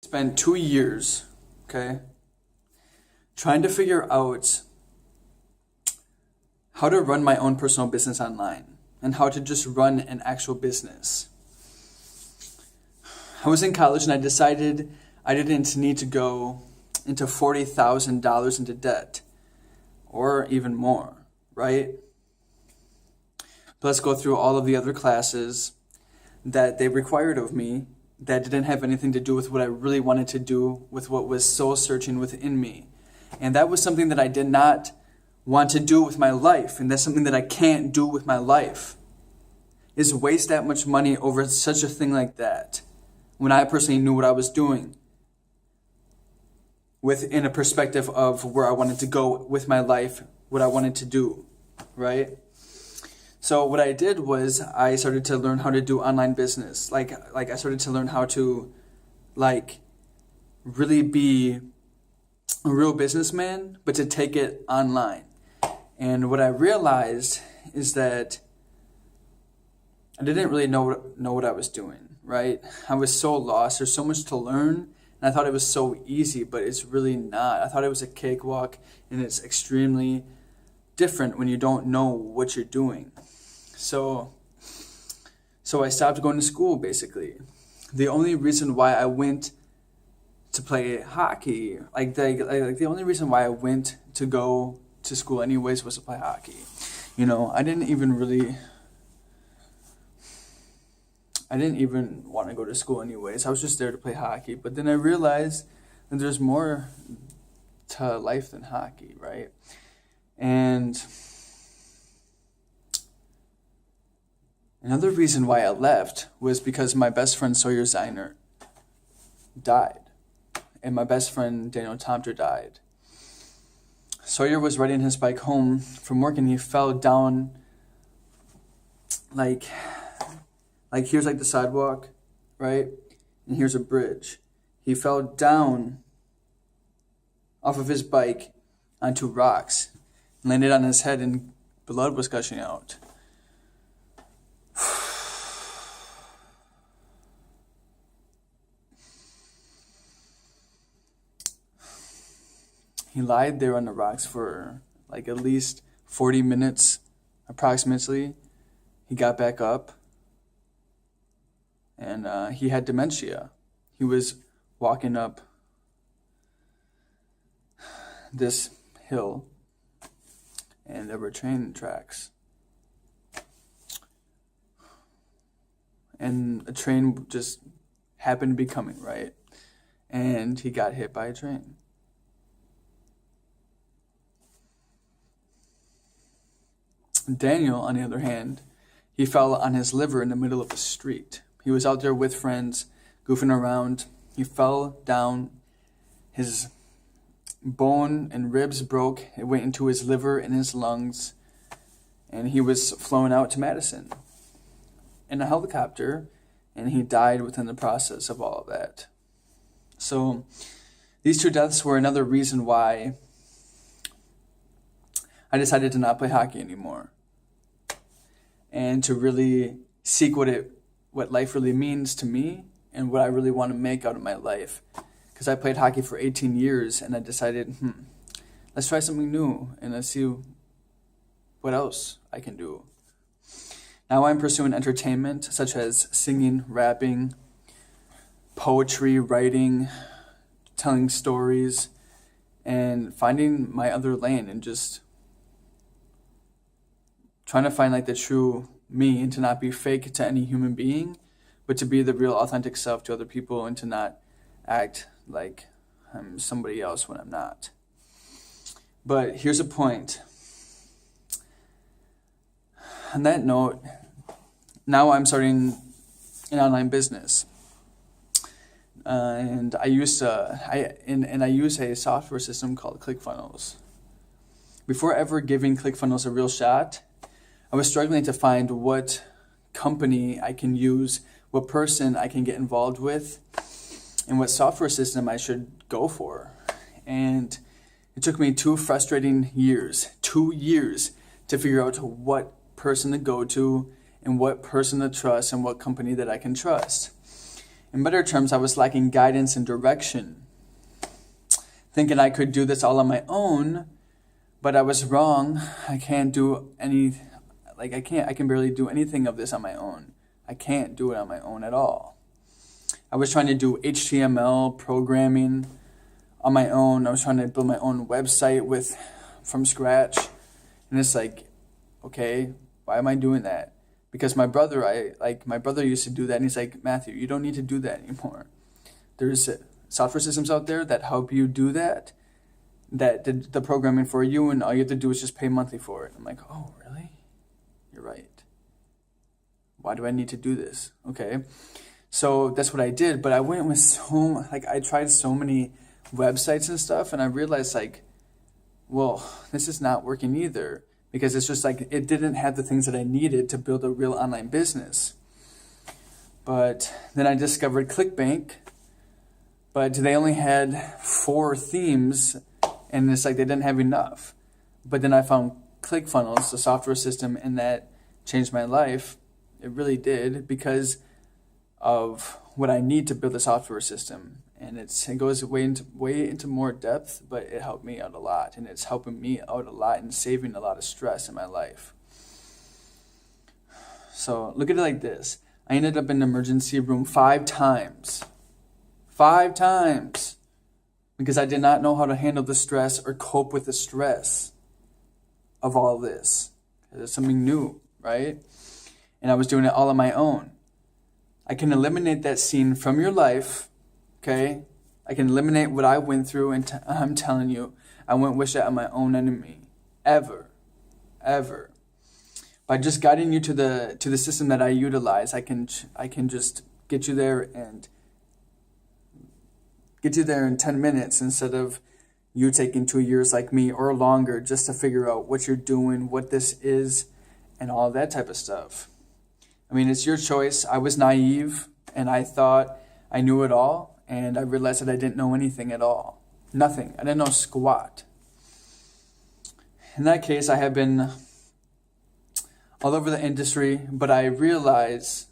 spent 2 years, okay, trying to figure out how to run my own personal business online and how to just run an actual business. I was in college and I decided I didn't need to go into $40,000 into debt or even more, right? Plus go through all of the other classes that they required of me that didn't have anything to do with what I really wanted to do, with what was soul searching within me. And that was something that I did not want to do with my life, and that's something that I can't do with my life, is waste that much money over such a thing like that, when I personally knew what I was doing, within a perspective of where I wanted to go with my life, what I wanted to do, right? So what I did was I started to learn how to do online business. Like I started to learn how to really be a real businessman, but to take it online. And what I realized is that I didn't really know what I was doing, right? I was so lost. There's so much to learn, and I thought it was so easy, but it's really not. I thought it was a cakewalk, and it's extremely different when you don't know what you're doing. So I stopped going to school, basically. The only reason why I went to play hockey, the only reason why I went to go to school anyways was to play hockey. I didn't even want to go to school anyways. I was just there to play hockey. But then I realized that there's more to life than hockey, right? And another reason why I left was because my best friend Sawyer Zeiner died. And my best friend Daniel Tomter died. Sawyer was riding his bike home from work and he fell down like here's the sidewalk, right? And here's a bridge. He fell down off of his bike onto rocks, landed on his head, and blood was gushing out. He lied there on the rocks for at least 40 minutes, approximately. He got back up, and he had dementia. He was walking up this hill, and there were train tracks. And a train just happened to be coming, right? And he got hit by a train. Daniel, on the other hand, he fell on his liver in the middle of the street. He was out there with friends, goofing around. He fell down. His bone and ribs broke. It went into his liver and his lungs. And he was flown out to Madison in a helicopter. And he died within the process of all of that. So these two deaths were another reason why I decided to not play hockey anymore. And to really seek what life really means to me and what I really want to make out of my life. Because I played hockey for 18 years and I decided, let's try something new and let's see what else I can do. Now I'm pursuing entertainment such as singing, rapping, poetry, writing, telling stories, and finding my other lane and just trying to find the true me and to not be fake to any human being, but to be the real authentic self to other people and to not act like I'm somebody else when I'm not. But here's a point. On that note, now I'm starting an online business. And I use a software system called ClickFunnels. Before ever giving ClickFunnels a real shot, I was struggling to find what company I can use, what person I can get involved with, and what software system I should go for. And it took me 2 frustrating years, 2 years, to figure out what person to go to and what person to trust and what company that I can trust. In better terms, I was lacking guidance and direction, thinking I could do this all on my own, but I was wrong. I can barely do anything of this on my own. I can't do it on my own at all. I was trying to do HTML programming on my own. I was trying to build my own website from scratch. And it's like, okay, why am I doing that? Because my brother used to do that, and he's like, Matthew, you don't need to do that anymore. There's software systems out there that help you do that did the programming for you, and all you have to do is just pay monthly for it. I'm like, oh, really? You're right. Why do I need to do this? Okay. So that's what I did, but I went with I tried so many websites and stuff, and I realized well, this is not working either, because it's just it didn't have the things that I needed to build a real online business. But then I discovered ClickBank, but they only had 4 themes, and it's they didn't have enough. But then I found ClickFunnels, the software system, and that changed my life. It really did, because of what I need to build a software system. And it goes way into more depth, but it helped me out a lot, and it's helping me out a lot and saving a lot of stress in my life. So look at it like this. I ended up in the emergency room 5 times. 5 times. Because I did not know how to handle the stress or cope with the stress of all this. It's something new, right? And I was doing it all on my own. I can eliminate that scene from your life, okay? I can eliminate what I went through, and I'm telling you, I wouldn't wish that on my own enemy. Ever. Ever. By just guiding you to the system that I utilize, I can just get you there in 10 minutes instead of you taking 2 years like me or longer just to figure out what you're doing, what this is, and all that type of stuff. I mean, it's your choice. I was naive, and I thought I knew it all, and I realized that I didn't know anything at all. Nothing. I didn't know squat. In that case, I have been all over the industry, but I realize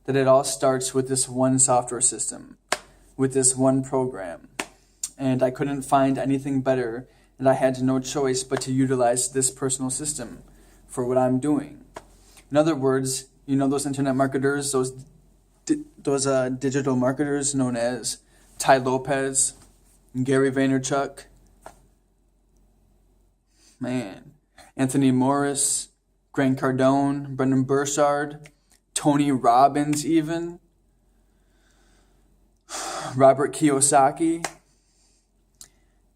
that it all starts with this one software system, with this one program. And I couldn't find anything better, and I had no choice but to utilize this personal system for what I'm doing. In other words, you know those internet marketers, those digital marketers known as Tai Lopez, Gary Vaynerchuk, Anthony Morris, Grant Cardone, Brendan Burchard, Tony Robbins even, Robert Kiyosaki.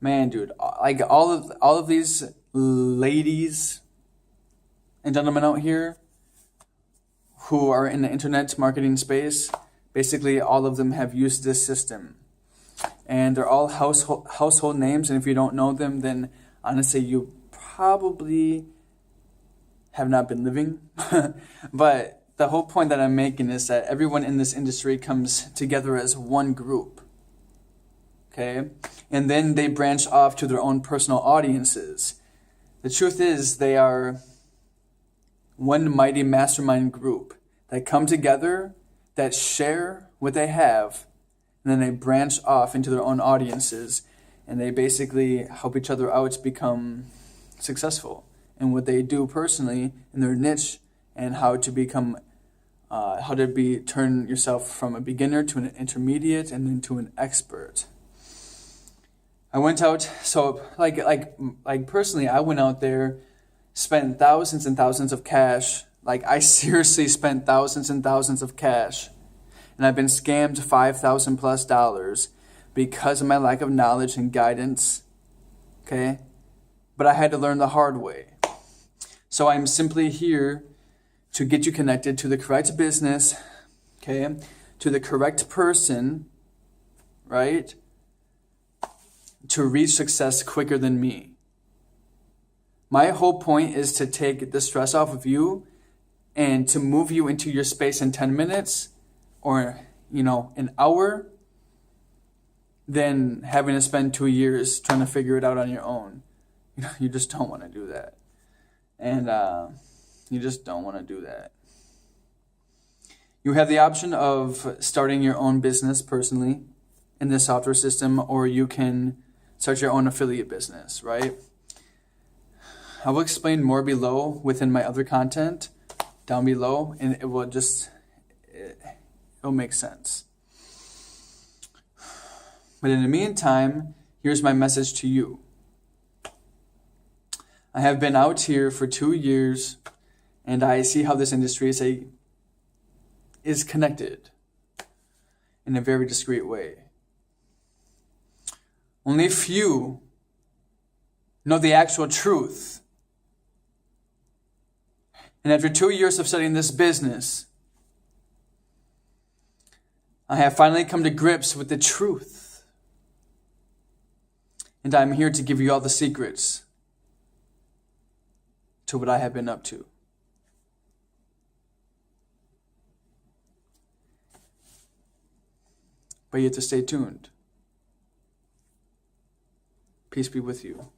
Man, dude, all of these ladies and gentlemen out here who are in the internet marketing space, basically all of them have used this system. And they're all household names, and if you don't know them, then honestly, you probably have not been living. But the whole point that I'm making is that everyone in this industry comes together as one group. Okay? And then they branch off to their own personal audiences. The truth is, they are one mighty mastermind group that come together, that share what they have, and then they branch off into their own audiences, and they basically help each other out to become successful in what they do personally in their niche, and how to turn yourself from a beginner to an intermediate and then to an expert. I went out, so personally, I went out there, spent thousands and thousands of cash. I seriously spent thousands and thousands of cash. And I've been scammed $5,000+ because of my lack of knowledge and guidance. Okay? But I had to learn the hard way. So I'm simply here to get you connected to the correct business, okay? To the correct person, right? To reach success quicker than me. My whole point is to take the stress off of you and to move you into your space in 10 minutes or, an hour, than having to spend 2 years trying to figure it out on your own. You just don't want to do that. And you just don't want to do that. You have the option of starting your own business personally in this software system, or you can start your own affiliate business, right? I will explain more below within my other content down below, and it'll make sense. But in the meantime, here's my message to you. I have been out here for 2 years, and I see how this industry is connected in a very discreet way. Only few know the actual truth. And after 2 years of studying this business, I have finally come to grips with the truth. And I'm here to give you all the secrets to what I have been up to. But you have to stay tuned. Peace be with you.